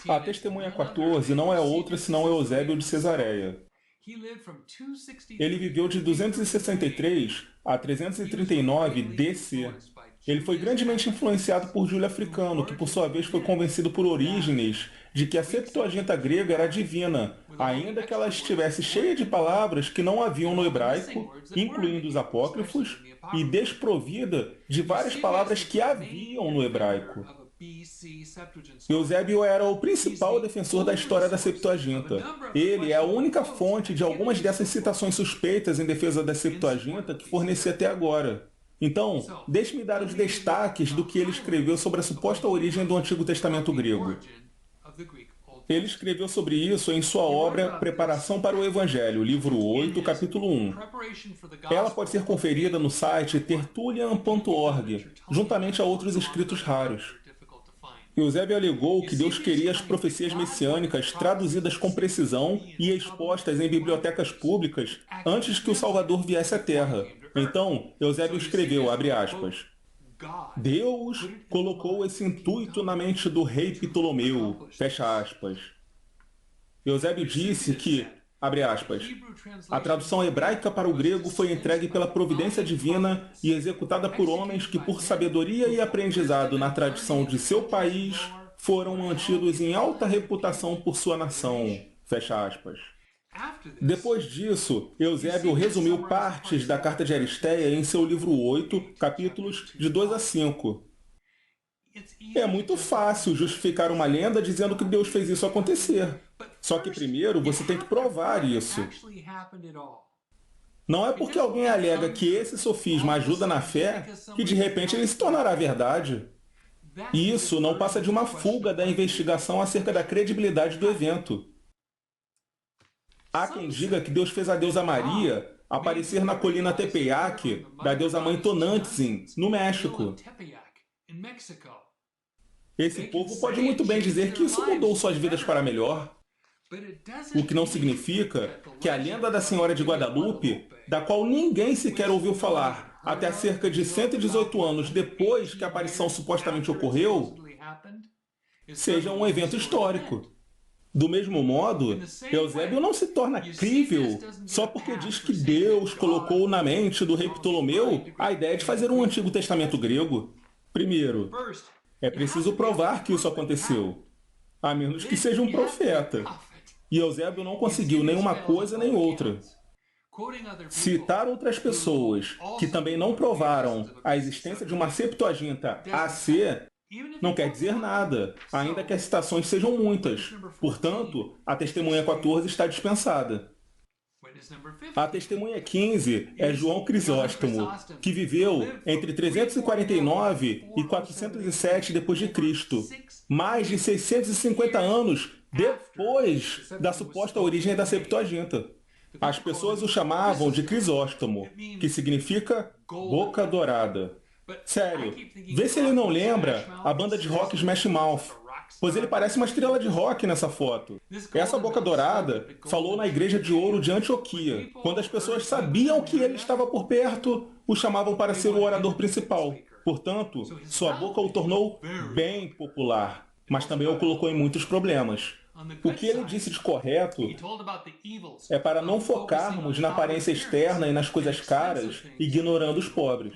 A testemunha 14 não é outra senão Eusébio de Cesareia. Ele viveu de 263 a 339 DC. Ele foi grandemente influenciado por Júlio Africano, que por sua vez foi convencido por Orígenes de que a Septuaginta grega era divina, ainda que ela estivesse cheia de palavras que não haviam no hebraico, incluindo os apócrifos, e desprovida de várias palavras que haviam no hebraico. Eusébio era o principal defensor da história da Septuaginta. Ele é a única fonte de algumas dessas citações suspeitas em defesa da Septuaginta que forneci até agora. Então, deixe-me dar os destaques do que ele escreveu sobre a suposta origem do Antigo Testamento grego. Ele escreveu sobre isso em sua obra Preparação para o Evangelho, livro 8, capítulo 1. Ela pode ser conferida no site tertullian.org, juntamente a outros escritos raros. Eusébio alegou que Deus queria as profecias messiânicas traduzidas com precisão e expostas em bibliotecas públicas antes que o Salvador viesse à Terra. Então, Eusébio escreveu, abre aspas, Deus colocou esse intuito na mente do rei Ptolomeu, fecha aspas. Eusébio disse que, abre aspas, a tradução hebraica para o grego foi entregue pela providência divina e executada por homens que, por sabedoria e aprendizado na tradição de seu país, foram mantidos em alta reputação por sua nação, fecha aspas. Depois disso, Eusébio resumiu partes da Carta de Aristeia em seu livro 8, capítulos de 2 a 5. É muito fácil justificar uma lenda dizendo que Deus fez isso acontecer. Só que primeiro você tem que provar isso. Não é porque alguém alega que esse sofisma ajuda na fé que de repente ele se tornará verdade. Isso não passa de uma fuga da investigação acerca da credibilidade do evento. Há quem diga que Deus fez a deusa Maria aparecer na colina Tepeyac da deusa mãe Tonantzin, no México. Esse povo pode muito bem dizer que isso mudou suas vidas para melhor. O que não significa que a lenda da Senhora de Guadalupe, da qual ninguém sequer ouviu falar até cerca de 118 anos depois que a aparição supostamente ocorreu, seja um evento histórico. Do mesmo modo, Eusébio não se torna crível só porque diz que Deus colocou na mente do rei Ptolomeu a ideia de fazer um Antigo Testamento grego. Primeiro, é preciso provar que isso aconteceu, a menos que seja um profeta. E Eusébio não conseguiu nenhuma coisa nem outra. Citar outras pessoas que também não provaram a existência de uma Septuaginta AC não quer dizer nada, ainda que as citações sejam muitas. Portanto, a testemunha 14 está dispensada. A testemunha 15 é João Crisóstomo, que viveu entre 349 e 407 d.C., mais de 650 anos depois da suposta origem da Septuaginta. As pessoas o chamavam de Crisóstomo, que significa boca dourada. Sério, vê se ele não lembra a banda de rock Smash Mouth, pois ele parece uma estrela de rock nessa foto. Essa boca dourada falou na igreja de ouro de Antioquia. Quando as pessoas sabiam que ele estava por perto, o chamavam para ser o orador principal. Portanto, sua boca o tornou bem popular, mas também o colocou em muitos problemas. O que ele disse de correto é para não focarmos na aparência externa e nas coisas caras, ignorando os pobres.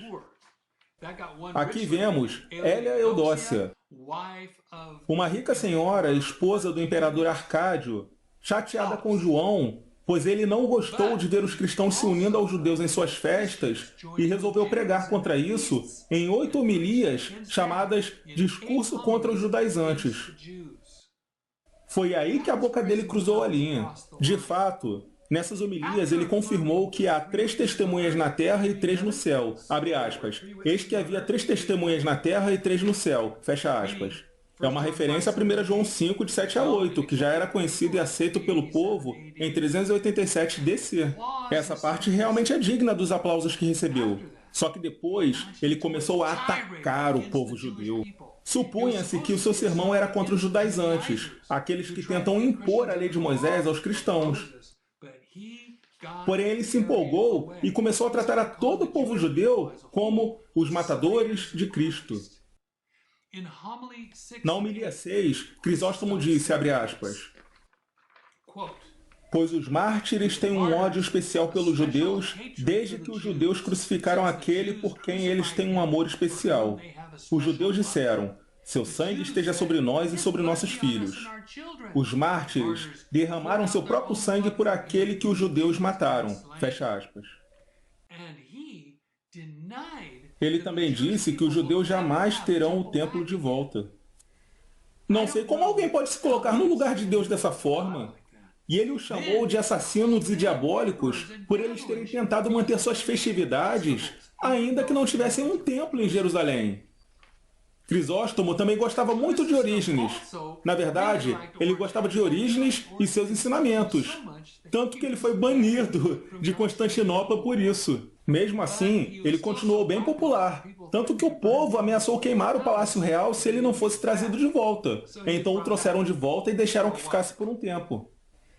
Aqui vemos Hélia Eudócia, uma rica senhora, esposa do imperador Arcádio, chateada com João, pois ele não gostou de ver os cristãos se unindo aos judeus em suas festas e resolveu pregar contra isso em 8 homilias chamadas Discurso contra os Judaizantes. Foi aí que a boca dele cruzou a linha. De fato, nessas homilias, ele confirmou que há 3 testemunhas na terra e 3 no céu. Abre aspas. Eis que havia 3 testemunhas na terra e 3 no céu. Fecha aspas. É uma referência a 1 João 5, de 7 a 8, que já era conhecido e aceito pelo povo em 387 DC. Essa parte realmente é digna dos aplausos que recebeu. Só que depois, ele começou a atacar o povo judeu. Supunha-se que o seu sermão era contra os judaizantes, aqueles que tentam impor a lei de Moisés aos cristãos. Porém, ele se empolgou e começou a tratar a todo o povo judeu como os matadores de Cristo. Na homilia 6, Crisóstomo disse, abre aspas, pois os mártires têm um ódio especial pelos judeus desde que os judeus crucificaram aquele por quem eles têm um amor especial. Os judeus disseram, seu sangue esteja sobre nós e sobre nossos filhos. Os mártires derramaram seu próprio sangue por aquele que os judeus mataram. Fecha aspas. Ele também disse que os judeus jamais terão o templo de volta. Não sei como alguém pode se colocar no lugar de Deus dessa forma. E ele os chamou de assassinos e diabólicos por eles terem tentado manter suas festividades, ainda que não tivessem um templo em Jerusalém. Crisóstomo também gostava muito de Orígenes. Na verdade, ele gostava de Orígenes e seus ensinamentos, tanto que ele foi banido de Constantinopla por isso. Mesmo assim, ele continuou bem popular, tanto que o povo ameaçou queimar o Palácio Real se ele não fosse trazido de volta. Então o trouxeram de volta e deixaram que ficasse por um tempo.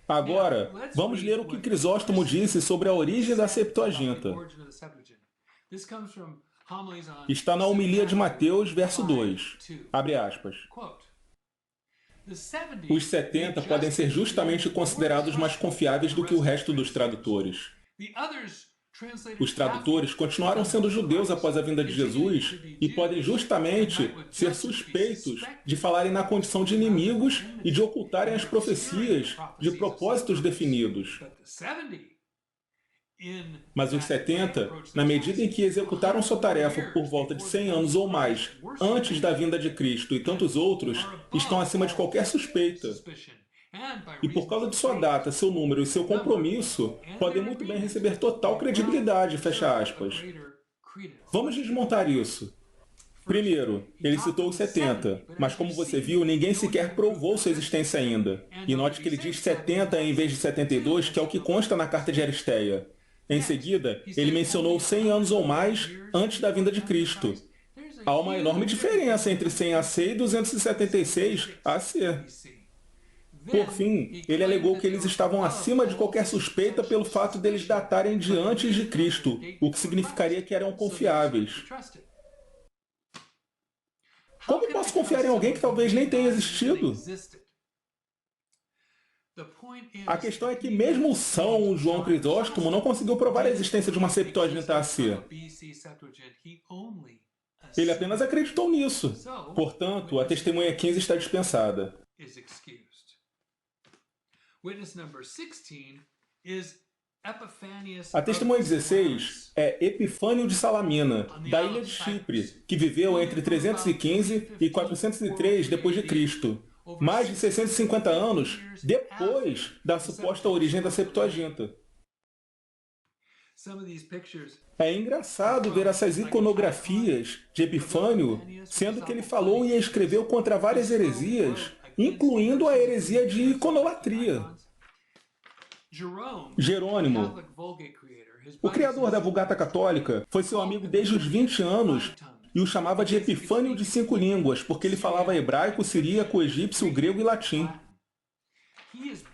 Agora, vamos ler o que Crisóstomo disse sobre a origem da Septuaginta. Está na homilia de Mateus, verso 2. Abre aspas. Os 70 podem ser justamente considerados mais confiáveis do que o resto dos tradutores. Os tradutores continuaram sendo judeus após a vinda de Jesus e podem justamente ser suspeitos de falarem na condição de inimigos e de ocultarem as profecias de propósitos definidos. Mas os 70, na medida em que executaram sua tarefa por volta de 100 anos ou mais antes da vinda de Cristo e tantos outros, estão acima de qualquer suspeita. E por causa de sua data, seu número e seu compromisso, podem muito bem receber total credibilidade, fecha aspas. Vamos desmontar isso. Primeiro, ele citou os 70, mas como você viu, ninguém sequer provou sua existência ainda. E note que ele diz 70 em vez de 72, que é o que consta na carta de Aristeia. Em seguida, ele mencionou 100 anos ou mais antes da vinda de Cristo. Há uma enorme diferença entre 100 AC e 276 AC. Por fim, ele alegou que eles estavam acima de qualquer suspeita pelo fato deles datarem de antes de Cristo, o que significaria que eram confiáveis. Como posso confiar em alguém que talvez nem tenha existido? A questão é que mesmo São João Crisóstomo não conseguiu provar a existência de uma Septuaginta AC. Ele apenas acreditou nisso. Portanto, a testemunha 15 está dispensada. A testemunha 16 é Epifânio de Salamina, da ilha de Chipre, que viveu entre 315 e 403 d.C., mais de 650 anos depois da suposta origem da Septuaginta. É engraçado ver essas iconografias de Epifânio, sendo que ele falou e escreveu contra várias heresias, incluindo a heresia de iconolatria. Jerônimo, o criador da Vulgata Católica, foi seu amigo desde os 20 anos e o chamava de Epifânio de 5 línguas, porque ele falava hebraico, siríaco, egípcio, grego e latim.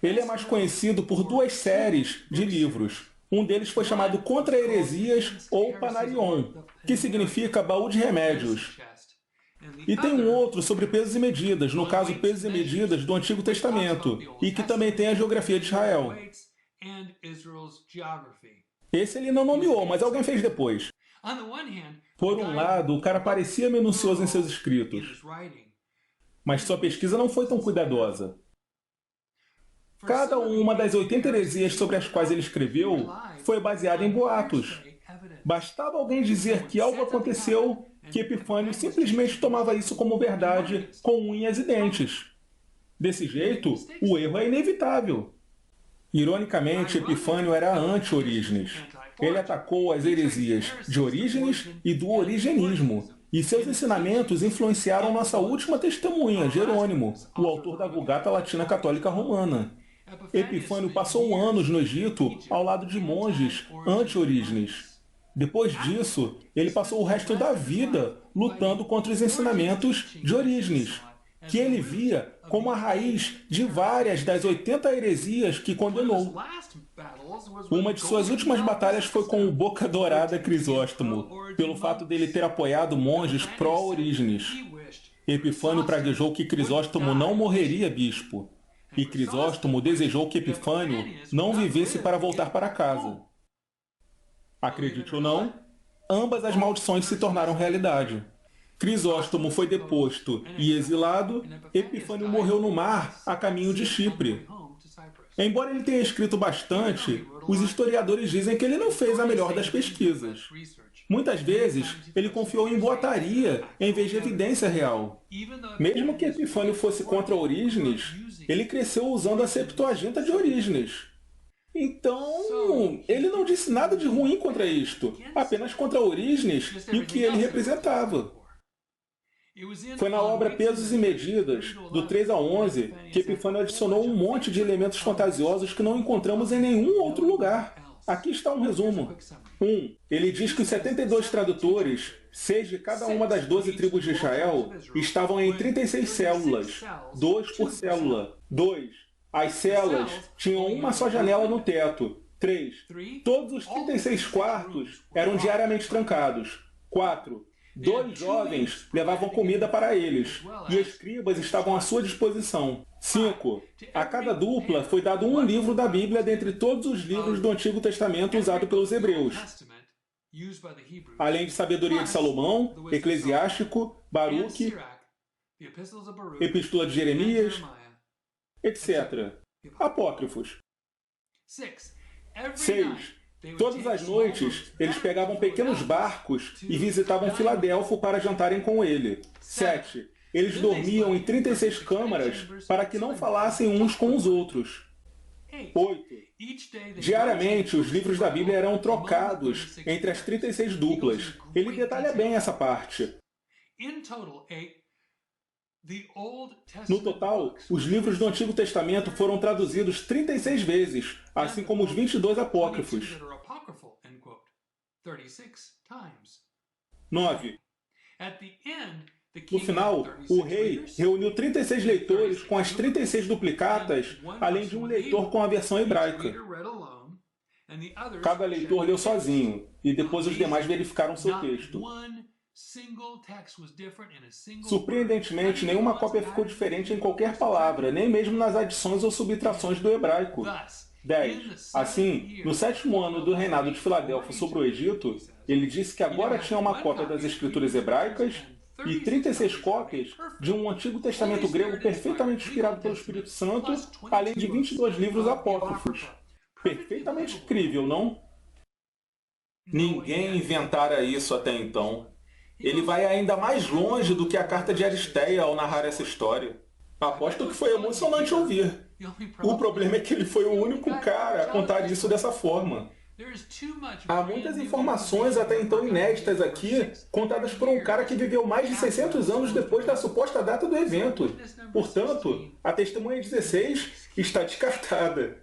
Ele é mais conhecido por 2 séries de livros. Um deles foi chamado Contra Heresias ou Panarion, que significa baú de remédios. E tem um outro sobre pesos e medidas, no caso pesos e medidas do Antigo Testamento, e que também tem a geografia de Israel. Esse ele não nomeou, mas alguém fez depois. Por um lado, o cara parecia minucioso em seus escritos, mas sua pesquisa não foi tão cuidadosa. Cada uma das 80 heresias sobre as quais ele escreveu foi baseada em boatos. Bastava alguém dizer que algo aconteceu que Epifânio simplesmente tomava isso como verdade com unhas e dentes. Desse jeito, o erro é inevitável. Ironicamente, Epifânio era anti-Orígenes. Ele atacou as heresias de Orígenes e do origenismo, e seus ensinamentos influenciaram nossa última testemunha, Jerônimo, o autor da Vulgata Latina Católica Romana. Epifânio passou anos no Egito ao lado de monges anti-Orígenes. Depois disso, ele passou o resto da vida lutando contra os ensinamentos de Orígenes, que ele via como a raiz de várias das 80 heresias que condenou. Uma de suas últimas batalhas foi com o Boca Dourada Crisóstomo, pelo fato dele ter apoiado monges pró-Orígenes. Epifânio praguejou que Crisóstomo não morreria bispo, e Crisóstomo desejou que Epifânio não vivesse para voltar para casa. Acredite ou não, ambas as maldições se tornaram realidade. Crisóstomo foi deposto e exilado, Epifânio morreu no mar a caminho de Chipre. Embora ele tenha escrito bastante, os historiadores dizem que ele não fez a melhor das pesquisas. Muitas vezes, ele confiou em boataria em vez de evidência real. Mesmo que Epifânio fosse contra Orígenes, ele cresceu usando a Septuaginta de Orígenes. Então, ele não disse nada de ruim contra isto, apenas contra Orígenes e o que ele representava. Foi na obra Pesos e Medidas, do 3 a 11, que Epifânio adicionou um monte de elementos fantasiosos que não encontramos em nenhum outro lugar. Aqui está um resumo. 1. Ele diz que os 72 tradutores, 6 de cada uma das 12 tribos de Israel, estavam em 36 células, 2 por célula. 2. As células tinham uma só janela no teto. 3. Todos os 36 quartos eram diariamente trancados. 4. 2 jovens levavam comida para eles, e escribas estavam à sua disposição. 5. A cada dupla foi dado um livro da Bíblia dentre todos os livros do Antigo Testamento usado pelos hebreus, além de Sabedoria de Salomão, Eclesiástico, Baruque, Epístola de Jeremias, etc. Apócrifos. 6. Todas as noites, eles pegavam pequenos barcos e visitavam Filadélfo para jantarem com ele. 7. Eles dormiam em 36 câmaras para que não falassem uns com os outros. 8. Diariamente, os livros da Bíblia eram trocados entre as 36 duplas. Ele detalha bem essa parte. No total, os livros do Antigo Testamento foram traduzidos 36 vezes, assim como os 22 apócrifos. 9. No final, o rei reuniu 36 leitores com as 36 duplicatas, além de um leitor com a versão hebraica. Cada leitor leu sozinho, e depois os demais verificaram seu texto. Surpreendentemente, nenhuma cópia ficou diferente em qualquer palavra, nem mesmo nas adições ou subtrações do hebraico. 10. Assim, no 7º ano do reinado de Filadélfo sobre o Egito, ele disse que agora tinha uma cópia das escrituras hebraicas e 36 cópias de um Antigo Testamento grego perfeitamente inspirado pelo Espírito Santo, além de 22 livros apócrifos. Perfeitamente incrível, não? Ninguém inventara isso até então. Ele vai ainda mais longe do que a carta de Aristeia ao narrar essa história. Aposto que foi emocionante ouvir. O problema é que ele foi o único cara a contar isso dessa forma. Há muitas informações até então inéditas aqui, contadas por um cara que viveu mais de 600 anos depois da suposta data do evento. Portanto, a testemunha 16 está descartada.